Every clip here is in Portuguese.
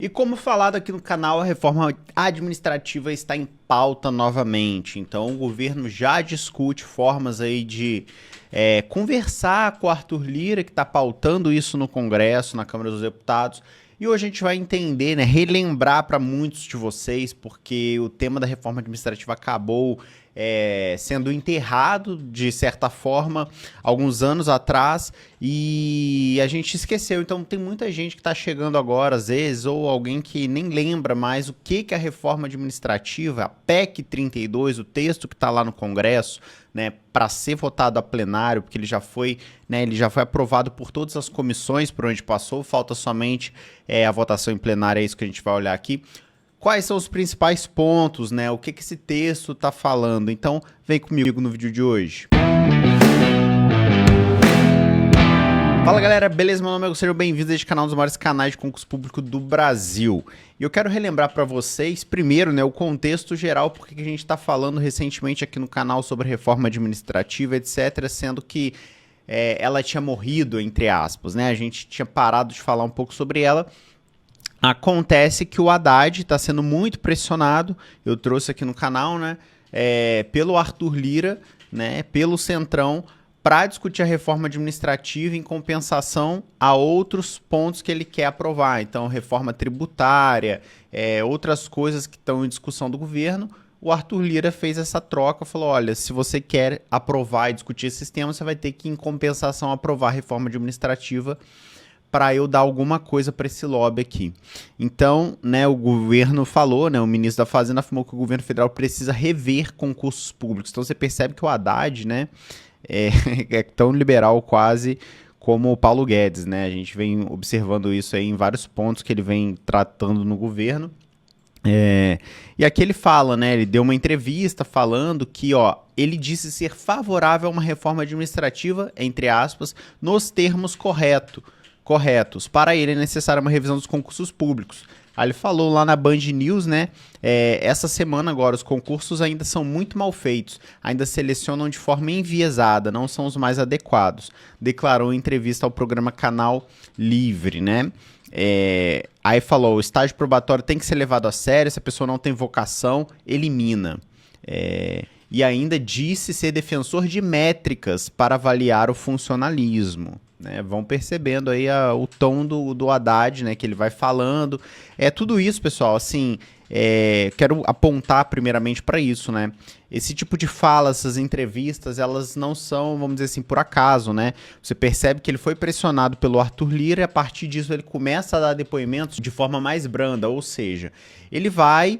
E como falado aqui no canal, a reforma administrativa está em pauta novamente. Então o governo já discute formas aí de conversar com o Arthur Lira, que está pautando isso no Congresso, na Câmara dos Deputados. E hoje a gente vai entender, né, relembrar para muitos de vocês, porque o tema da reforma administrativa acabou sendo enterrado, de certa forma, alguns anos atrás, e a gente esqueceu. Então tem muita gente que está chegando agora, às vezes, ou alguém que nem lembra mais o que é a reforma administrativa, a PEC 32, o texto que está lá no Congresso, né, para ser votado a plenário, porque ele já foi aprovado por todas as comissões por onde passou, falta somente a votação em plenário, é isso que a gente vai olhar aqui. Quais são os principais pontos, né? O que esse texto está falando? Então, vem comigo no vídeo de hoje. Fala galera, beleza? Meu nome é Gustavo, sejam bem-vindos a este canal, um dos maiores canais de concurso público do Brasil. E eu quero relembrar para vocês, primeiro, né, o contexto geral, porque a gente está falando recentemente aqui no canal sobre reforma administrativa, etc., sendo que ela tinha morrido, entre aspas, né? A gente tinha parado de falar um pouco sobre ela. Acontece que o Haddad está sendo muito pressionado, eu trouxe aqui no canal, né, pelo Arthur Lira, né, pelo Centrão, para discutir a reforma administrativa em compensação a outros pontos que ele quer aprovar. Então, reforma tributária, outras coisas que estão em discussão do governo. O Arthur Lira fez essa troca, falou, olha, se você quer aprovar e discutir esses temas, você vai ter que, em compensação, aprovar a reforma administrativa para eu dar alguma coisa para esse lobby aqui. Então, né, o governo falou, né, o ministro da Fazenda afirmou que o governo federal precisa rever concursos públicos. Então você percebe que o Haddad, né, é tão liberal quase como o Paulo Guedes, né? A gente vem observando isso aí em vários pontos que ele vem tratando no governo. E aqui ele fala, né, ele deu uma entrevista falando que, ele disse ser favorável a uma reforma administrativa, entre aspas, nos termos corretos. Para ele é necessária uma revisão dos concursos públicos. Aí ele falou lá na Band News, né? Essa semana agora, os concursos ainda são muito mal feitos, ainda selecionam de forma enviesada, não são os mais adequados, declarou em entrevista ao programa Canal Livre, né? Aí falou, o estágio probatório tem que ser levado a sério, se a pessoa não tem vocação, elimina. E ainda disse ser defensor de métricas para avaliar o funcionalismo. Né, vão percebendo aí o tom do Haddad, né, que ele vai falando. Tudo isso, pessoal, assim, quero apontar primeiramente para isso, né? Esse tipo de fala, essas entrevistas, elas não são, vamos dizer assim, por acaso, né? Você percebe que ele foi pressionado pelo Arthur Lira e a partir disso ele começa a dar depoimentos de forma mais branda, ou seja, ele vai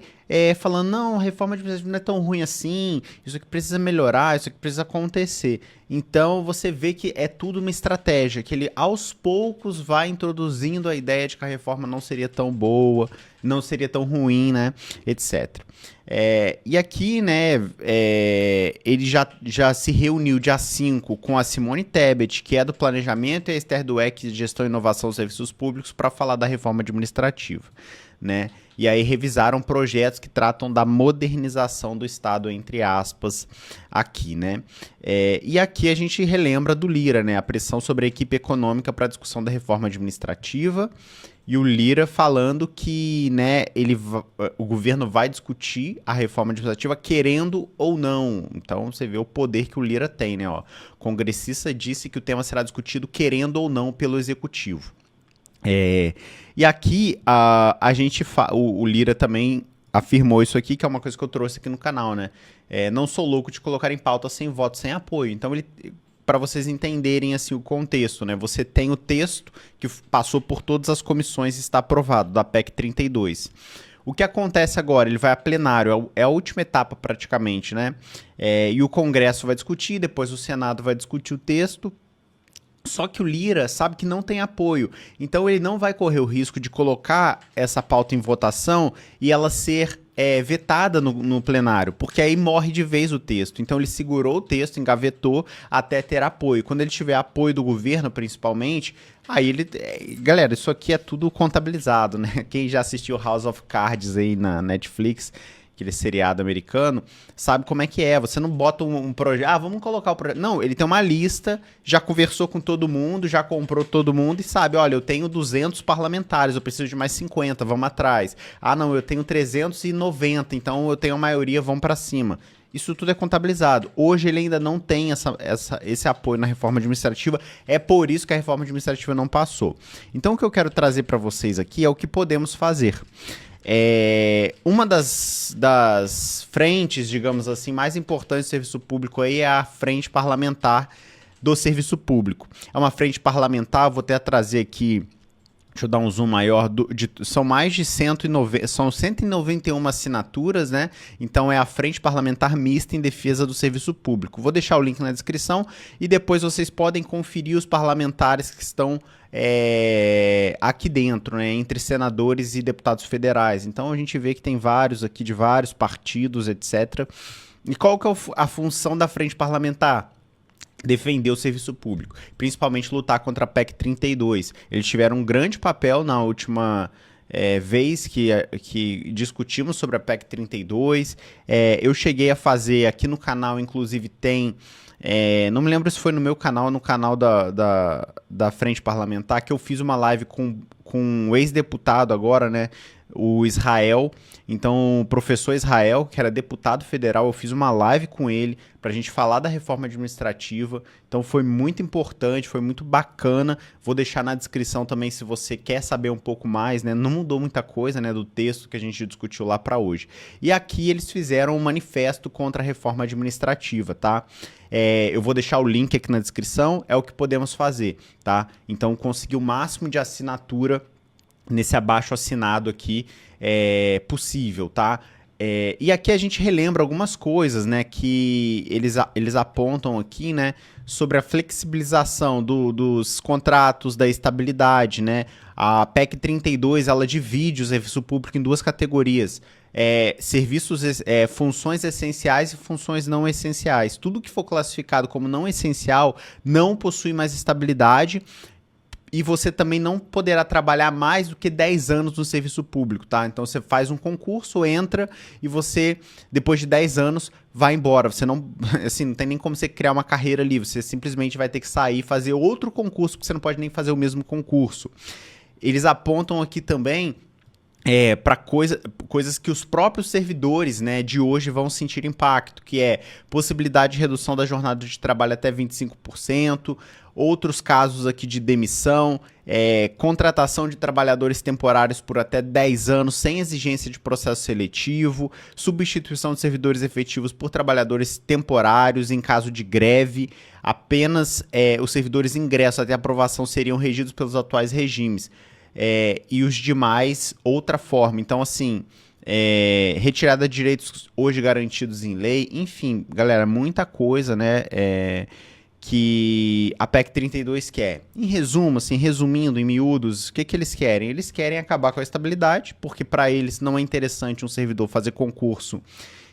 falando, não, a reforma administrativa não é tão ruim assim, isso aqui precisa melhorar, isso aqui precisa acontecer. Então você vê que é tudo uma estratégia, que ele aos poucos vai introduzindo a ideia de que a reforma não seria tão boa, não seria tão ruim, né, etc. E aqui, né, ele já se reuniu dia 5 com a Simone Tebet, que é do Planejamento, e a Esther Dweck, de Gestão, Inovação e Serviços Públicos, para falar da reforma administrativa, né? E aí revisaram projetos que tratam da modernização do Estado, entre aspas, aqui, né? E aqui a gente relembra do Lira, né? A pressão sobre a equipe econômica para a discussão da reforma administrativa e o Lira falando que, né, o governo vai discutir a reforma administrativa querendo ou não. Então você vê o poder que o Lira tem, né? O congressista disse que o tema será discutido querendo ou não pelo executivo. E aqui o Lira também afirmou isso aqui, que é uma coisa que eu trouxe aqui no canal, né? Não sou louco de colocar em pauta sem voto, sem apoio. Então, para vocês entenderem assim, o contexto, né? Você tem o texto que passou por todas as comissões e está aprovado, da PEC 32. O que acontece agora? Ele vai a plenário, é a última etapa praticamente, né? E o Congresso vai discutir, depois o Senado vai discutir o texto. Só que o Lira sabe que não tem apoio, então ele não vai correr o risco de colocar essa pauta em votação e ela ser vetada no plenário, porque aí morre de vez o texto. Então ele segurou o texto, engavetou até ter apoio. Quando ele tiver apoio do governo, principalmente, aí ele... galera, isso aqui é tudo contabilizado, né? Quem já assistiu House of Cards aí na Netflix, aquele seriado americano, sabe como é que é. Você não bota um projeto, vamos colocar o projeto. Não, ele tem uma lista, já conversou com todo mundo, já comprou todo mundo e sabe, olha, eu tenho 200 parlamentares, eu preciso de mais 50, vamos atrás. Ah, não, eu tenho 390, então eu tenho a maioria, vamos para cima. Isso tudo é contabilizado. Hoje ele ainda não tem esse apoio na reforma administrativa, é por isso que a reforma administrativa não passou. Então o que eu quero trazer para vocês aqui é o que podemos fazer. Uma das frentes, digamos assim, mais importantes do serviço público aí é a frente parlamentar do serviço público. É uma frente parlamentar, vou até trazer aqui. Deixa eu dar um zoom maior, são mais de 191 assinaturas, né? Então é a Frente Parlamentar Mista em Defesa do Serviço Público. Vou deixar o link na descrição e depois vocês podem conferir os parlamentares que estão aqui dentro, né? Entre senadores e deputados federais. Então a gente vê que tem vários aqui de vários partidos, etc. E qual que é a função da Frente Parlamentar? Defender o serviço público, principalmente lutar contra a PEC 32. Eles tiveram um grande papel na última vez que discutimos sobre a PEC 32. Eu cheguei a fazer aqui no canal, inclusive tem... não me lembro se foi no meu canal ou no canal da Frente Parlamentar, que eu fiz uma live com um ex-deputado agora, né? O Israel. Então, o professor Israel, que era deputado federal, eu fiz uma live com ele para a gente falar da reforma administrativa. Então, foi muito importante, foi muito bacana. Vou deixar na descrição também se você quer saber um pouco mais, né? Não mudou muita coisa, né, do texto que a gente discutiu lá para hoje. E aqui eles fizeram um manifesto contra a reforma administrativa, tá? Eu vou deixar o link aqui na descrição, é o que podemos fazer, tá? Então, conseguir o máximo de assinatura nesse abaixo assinado aqui possível, tá? E aqui a gente relembra algumas coisas, né, que eles apontam aqui, né, sobre a flexibilização dos contratos, da estabilidade, né? A PEC 32, ela divide o serviço público em duas categorias. Funções essenciais e funções não essenciais. Tudo que for classificado como não essencial não possui mais estabilidade. E você também não poderá trabalhar mais do que 10 anos no serviço público, tá? Então você faz um concurso, entra e você, depois de 10 anos, vai embora. Você não, assim, não tem nem como você criar uma carreira ali. Você simplesmente vai ter que sair e fazer outro concurso, porque você não pode nem fazer o mesmo concurso. Eles apontam aqui também para coisas que os próprios servidores, né, de hoje vão sentir impacto, que é possibilidade de redução da jornada de trabalho até 25%, outros casos aqui de demissão, contratação de trabalhadores temporários por até 10 anos sem exigência de processo seletivo, substituição de servidores efetivos por trabalhadores temporários em caso de greve, apenas os servidores ingressos até aprovação seriam regidos pelos atuais regimes. E os demais, outra forma. Então, assim, retirada de direitos hoje garantidos em lei, enfim, galera, muita coisa, né, que a PEC 32 quer. Em resumo, assim, resumindo em miúdos, o que eles querem? Eles querem acabar com a estabilidade, porque para eles não é interessante um servidor fazer concurso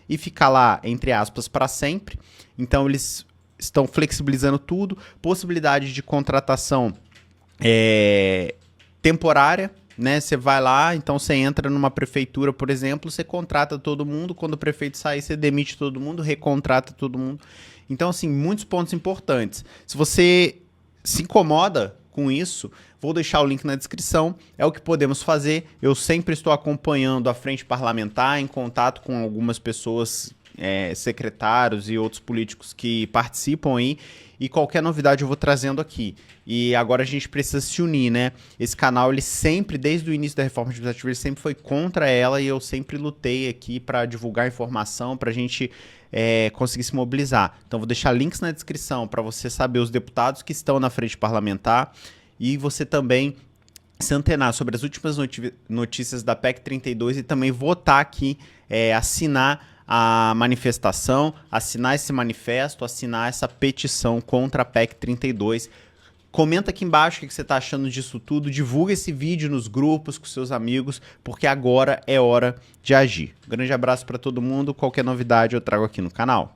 e ficar lá, entre aspas, para sempre. Então, eles estão flexibilizando tudo, possibilidade de contratação temporária, né? Você vai lá, então você entra numa prefeitura, por exemplo, você contrata todo mundo, quando o prefeito sair, você demite todo mundo, recontrata todo mundo. Então, assim, muitos pontos importantes. Se você se incomoda com isso, vou deixar o link na descrição, é o que podemos fazer. Eu sempre estou acompanhando a frente parlamentar, em contato com algumas pessoas, secretários e outros políticos que participam aí, e qualquer novidade eu vou trazendo aqui. E agora a gente precisa se unir, né? Esse canal, ele sempre, desde o início da reforma administrativa, ele sempre foi contra ela e eu sempre lutei aqui para divulgar informação, para a gente conseguir se mobilizar. Então vou deixar links na descrição para você saber os deputados que estão na frente parlamentar e você também se antenar sobre as últimas notícias da PEC 32 e também votar aqui, assinar a manifestação, assinar esse manifesto, assinar essa petição contra a PEC 32. Comenta aqui embaixo o que você está achando disso tudo, divulga esse vídeo nos grupos com seus amigos, porque agora é hora de agir. Um grande abraço para todo mundo, qualquer novidade eu trago aqui no canal.